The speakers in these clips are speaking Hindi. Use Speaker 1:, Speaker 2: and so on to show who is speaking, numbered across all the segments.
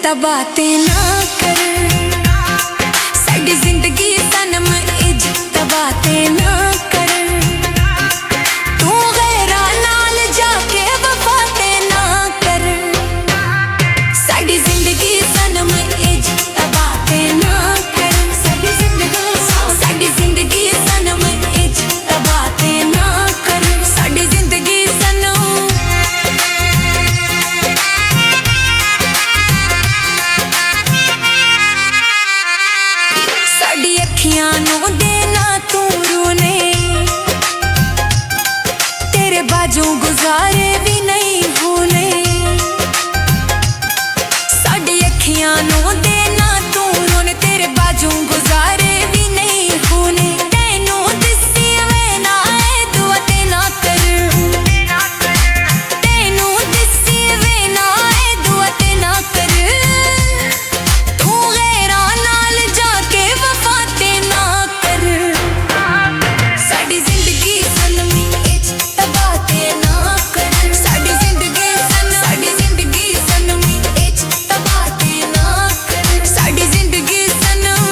Speaker 1: इज्जत बातें ना कर, साडी जिंदगी सनम इज्जत बातें ना कर। तू गैरा नाल जाके वफाते ना कर, साडी जिंदगी सनम इज्जत बातें ना कर। साडी जिंदगी सनम इज्जत बातें ना कर। साडी जिंदगी सनम, साडी अखियां नू देना तू रोने, तेरे बाजू गुजारे भी नहीं भूले। साडी अखियां नू देना तू रोने, तेरे बाजू गुजारे भी नहीं भूले। तैनू दिसी वे ना ए दुआ ते ना कर, तैनू दिसी वे ना ए दुआ ते ना कर। तू गैरा नाल जाके वफाते ना कर, साडी जिंदगी सनम इज्जत बातें ना कर। साडी जिंदगी सनम इज्जत बातें ना कर। साडी जिंदगी सनम,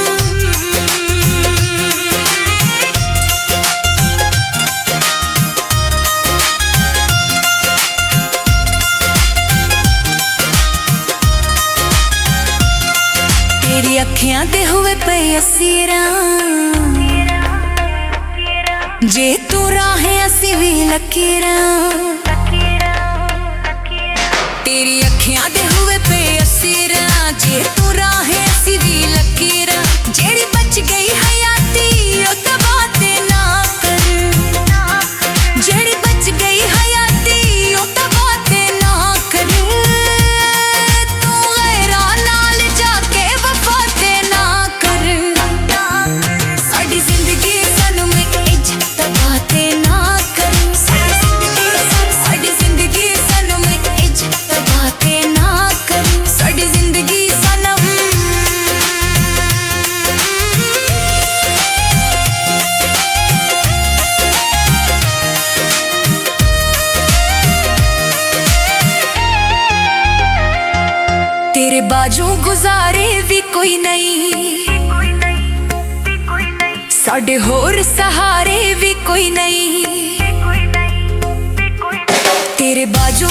Speaker 1: तेरी अखियां ते हुए पे असीरां, जे तू राहें असी भी लकीरां। तेरी अखियां ते हुए पे असीरां, जे तू राहें असी भी लकीरां। जेड़ी बच गई हयाती ओ तां बातें ना कर, जेड़ी बच गई हयाती ओ तां बातें ना कर। तू गैरा नाल जाके वफाते ना कर, साडी जिंदगी सनम इज्जत बातें ना कर। साडी जिंदगी सनम इज्जत बातें ना कर। साडी जिंदगी सनम, तेरे बाजू गुजारे भी कोई नहीं, साडे होर सहारे भी कोई नहीं। तेरे बाजू